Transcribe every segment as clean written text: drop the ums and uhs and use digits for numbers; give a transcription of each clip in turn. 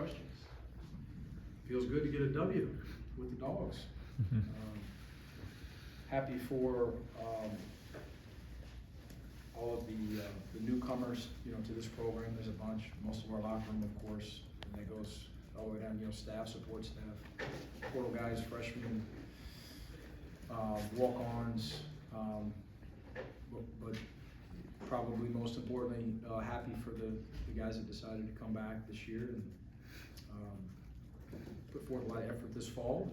questions. Feels good to get a W with the Dogs. Happy for all of the newcomers, to this program. There's a bunch. Most of our locker room, of course, and that goes all the way down. Staff, support staff, portal guys, freshmen, walk-ons, but probably most importantly, happy for the guys that decided to come back this year and put forth a lot of effort this fall,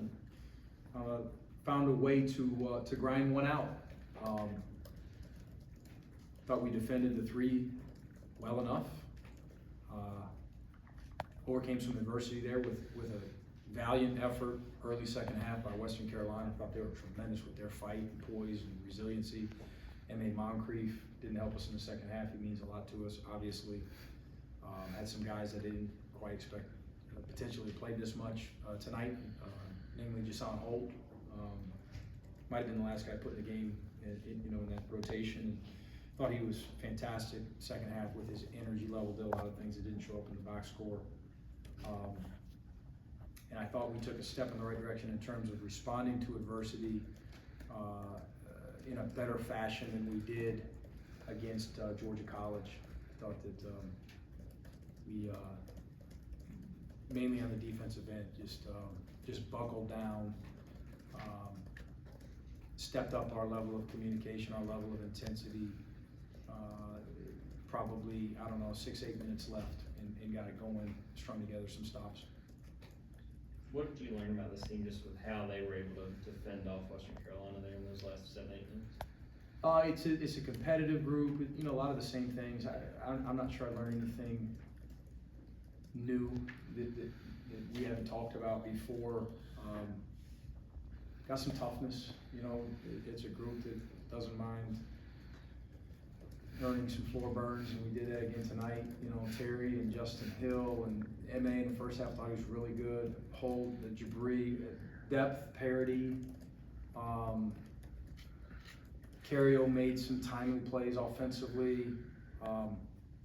and found a way to grind one out. Thought we defended the three well enough. Overcame some adversity there with a valiant effort early second half by Western Carolina. Thought they were tremendous with their fight and poise and resiliency. M.A. Moncrief didn't help us in the second half. He means a lot to us, obviously. Had some guys that didn't quite expect potentially played this much tonight, namely Jason Holt. Might have been the last guy put in the game in that rotation. Thought he was fantastic second half with his energy level. Did a lot of things that didn't show up in the box score. And I thought we took a step in the right direction in terms of responding to adversity in a better fashion than we did against Georgia College. Thought that we mainly on the defensive end just buckled down, stepped up our level of communication, our level of intensity. Probably, 6-8 minutes left and got it going, strung together some stops. What did you learn about this team just with how they were able to fend off Western Carolina there in those last 7-8 minutes? It's a competitive group, a lot of the same things. I'm not sure I learned anything new that we haven't talked about before. Got some toughness, it's a group that doesn't mind earning some floor burns, and we did that again tonight. Terry and Justin Hill and M.A. in the first half thought he was really good. Hold, the Jabri, depth, parity. Cario made some timely plays offensively.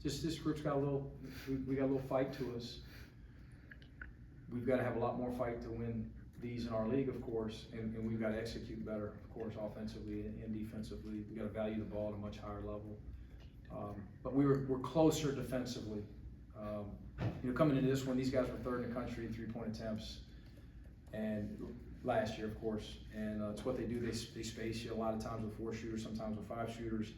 Just this group's got we got a little fight to us. We've got to have a lot more fight to win these in our league, of course, and we've got to execute better, of course, offensively and defensively. We've got to value the ball at a much higher level. But we're closer defensively. Coming into this one, these guys were third in the country in three-point attempts, and last year, of course. And it's what they do. They space you a lot of times with 4 shooters, sometimes with 5 shooters,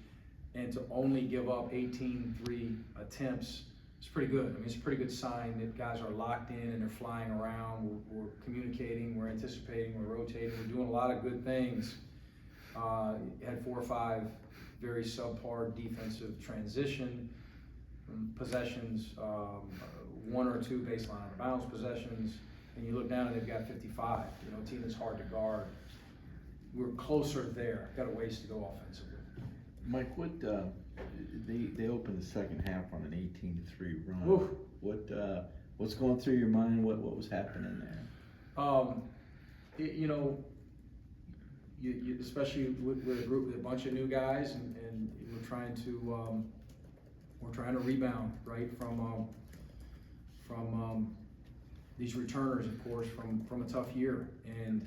and to only give up 18 3 attempts, it's pretty good. It's a pretty good sign that guys are locked in and they're flying around. We're communicating, we're anticipating, we're rotating, we're doing a lot of good things. Had 4 or 5 very subpar defensive transition possessions, 1 or 2 baseline out of bounds possessions, and you look down and they've got 55. A team that's hard to guard. We're closer there. Got a ways to go offensively. Mike, what they opened the second half on an 18-3 run. Oof. What's going through your mind? What was happening there? You especially with a group with a bunch of new guys, and we're trying to rebound right from these returners, of course, from a tough year. And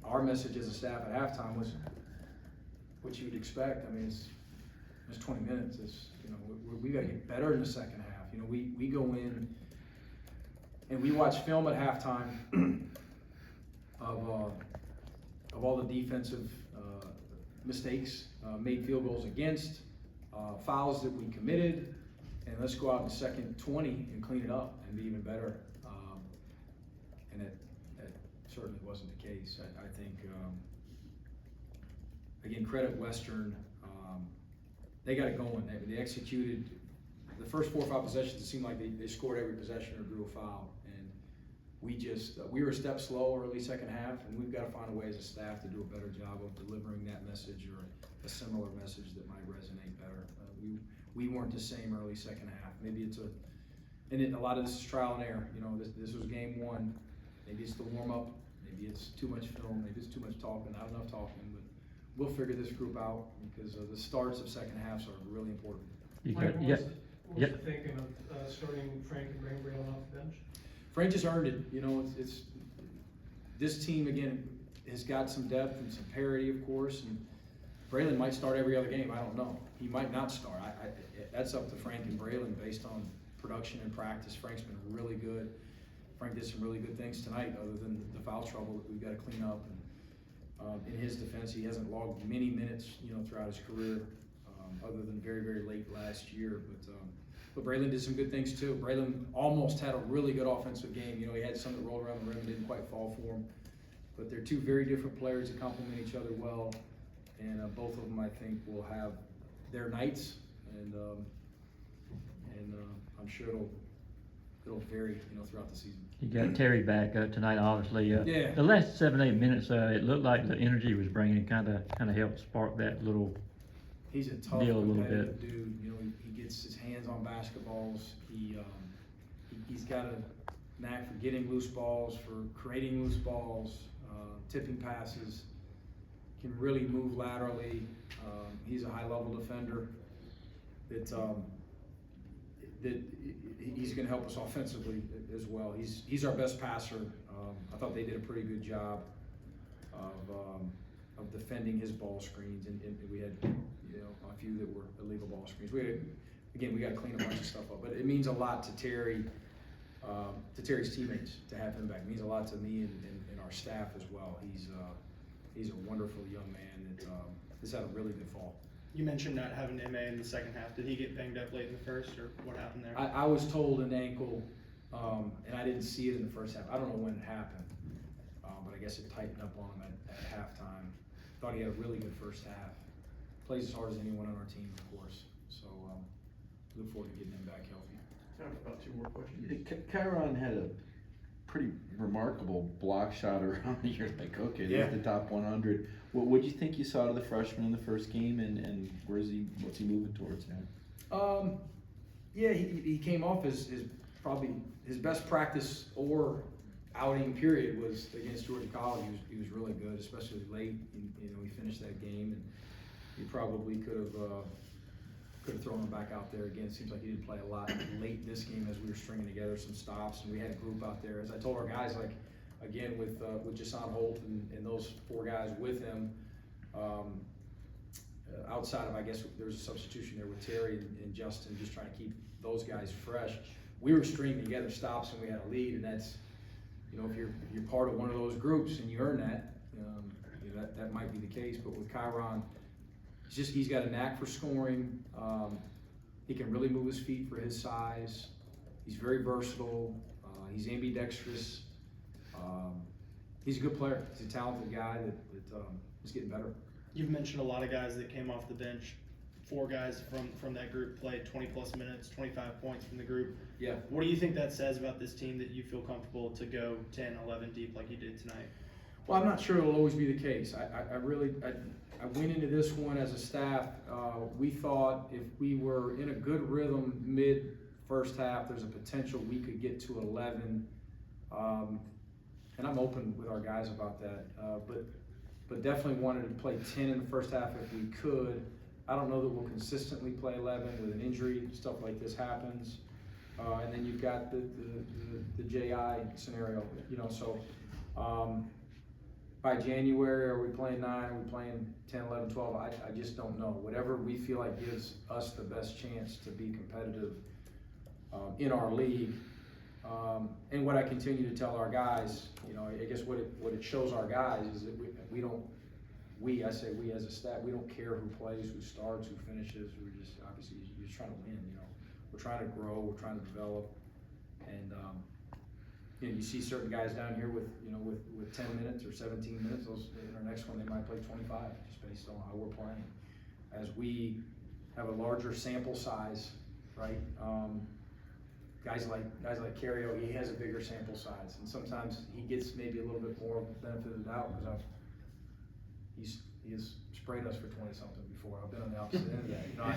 our message as a staff at halftime was what you would expect. It's 20 minutes. We got to get better in the second half. We go in and we watch film at halftime of all the defensive mistakes, made field goals against, fouls that we committed, and let's go out in the second 20 and clean it up and be even better. And that certainly wasn't the case. I think, again, credit Western. They got it going. They executed the first 4 or 5 possessions. It seemed like they scored every possession or drew a foul. And we were a step slow early second half, and we've got to find a way as a staff to do a better job of delivering that message or a similar message that might resonate better. We weren't the same early second half. Maybe a lot of this is trial and error. This was game 1. Maybe it's the warm up. Maybe it's too much film. Maybe it's too much talking, not enough talking. But we'll figure this group out because the starts of second halves are really important. What was the thinking of starting Frank and bringing Braylon off the bench? Frank just earned it, you know, it's this team, again, has got some depth and some parity, of course, and Braylon might start every other game, I don't know. He might not start. That's up to Frank and Braylon based on production and practice. Frank's been really good. Frank did some really good things tonight, other than the foul trouble that we've got to clean up. And in his defense, he hasn't logged many minutes, you know, throughout his career, other than very, very late last year. But Braylon did some good things too. Braylon almost had a really good offensive game. You know, he had some that rolled around the rim and didn't quite fall for him. But they're two very different players that complement each other well. And both of them, I think, will have their nights, and I'm sure it'll vary, you know, throughout the season. You got Terry back tonight, obviously. Yeah. The last 7-8 minutes, it looked like the energy was bringing kind of helped spark that little. He's a tough, deal a little competitive bit. dude. You know, he gets his hands on basketballs. He's got a knack for getting loose balls, for creating loose balls, tipping passes. Can really move laterally. He's a high-level defender. That he's going to help us offensively as well. He's our best passer. I thought they did a pretty good job of defending his ball screens, and we had, you know, a few that were illegal ball screens. We got to clean a bunch of stuff up, but it means a lot to Terry, to Terry's teammates to have him back. It means a lot to me and our staff as well. He's a wonderful young man that has had a really good fall. You mentioned not having MA in the second half. Did he get banged up late in the first, or what happened there? I was told an ankle, and I didn't see it in the first half. I don't know when it happened, but I guess it tightened up on him at halftime. Thought he had a really good first half. Plays as hard as anyone on our team, of course. So look forward to getting him back healthy. Time for about 2 more questions. Chiron had a pretty remarkable block shot around. You're like, okay, Yeah. there's the top 100. What do you think you saw out of the freshman in the first game, and what's he moving towards now? Yeah, he came off his probably his best practice or outing period was against Georgia College. He was really good, especially late. You know, he finished that game, and he probably could have thrown him back out there again. It seems like he didn't play a lot late in this game as we were stringing together some stops, and we had a group out there. As I told our guys, like again with Jason Holt and those 4 guys with him. Outside of, I guess, there was a substitution there with Terry and Justin, just trying to keep those guys fresh. We were stringing together stops and we had a lead, and that's, you know, if you're part of one of those groups and you earn that, you know, that might be the case. But with Chiron, he's got a knack for scoring. He can really move his feet for his size. He's very versatile. He's ambidextrous. He's a good player. He's a talented guy that is getting better. You've mentioned a lot of guys that came off the bench. 4 guys from that group played 20+ minutes, 25 points from the group. Yeah. What do you think that says about this team that you feel comfortable to go 10, 11 deep like you did tonight? Well, I'm not sure it'll always be the case. I went into this one as a staff. We thought if we were in a good rhythm mid first half, there's a potential we could get to 11. And I'm open with our guys about that. But definitely wanted to play 10 in the first half if we could. I don't know that we'll consistently play 11 with an injury. Stuff like this happens. And then you've got the JI scenario, you know, so by January, are we playing 9, are we playing 10, 11, 12? I just don't know. Whatever we feel like gives us the best chance to be competitive in our league. And what I continue to tell our guys, you know, I guess what it shows our guys is that I say we as a staff, we don't care who plays, who starts, who finishes. We're just, obviously, you're just trying to win, you know. We're trying to grow, we're trying to develop, and you know, you see certain guys down here with 10 minutes or 17 minutes. Those in our next one they might play 25, just based on how we're playing. As we have a larger sample size, right? Guys like Cario, he has a bigger sample size, and sometimes he gets maybe a little bit more benefit of the doubt because he has sprayed us for 20 something before. I've been on the opposite end of that, you know.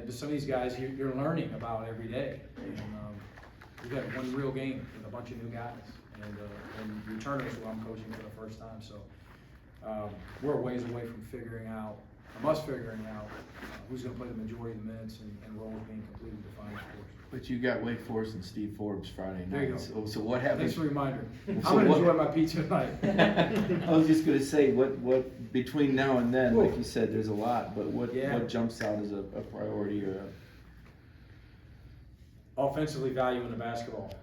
But some of these guys you're learning about every day, and we've had one real game with a bunch of new guys, and returners who I'm coaching for the first time. So we're a ways away from figuring out us figuring out who's gonna play the majority of the minutes and roles being completely defined, of course. But you got Wake Forest and Steve Forbes Friday There you night, go. so what Thanks happens? for the reminder. I'm So gonna what- enjoy my pizza tonight. I was just gonna say, what, between now and then, like Whoa. you said, there's a lot, but Yeah. what jumps out as a priority or Offensively, valuing the basketball.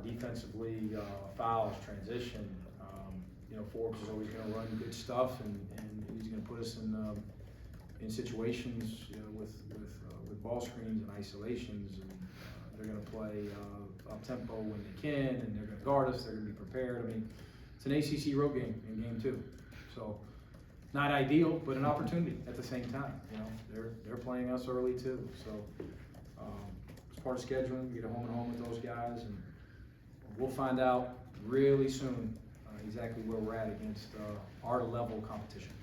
Defensively, fouls, transition. You know, Forbes is always gonna run good stuff, and he's gonna put us in situations, you know, with ball screens and isolations, and they're gonna play up tempo when they can, and they're gonna guard us. They're gonna be prepared. I mean, it's an ACC road game in game 2, so not ideal, but an opportunity at the same time. You know, they're playing us early too, so. It's part of scheduling, get a home and home with those guys, and we'll find out really soon exactly where we're at against our level competition.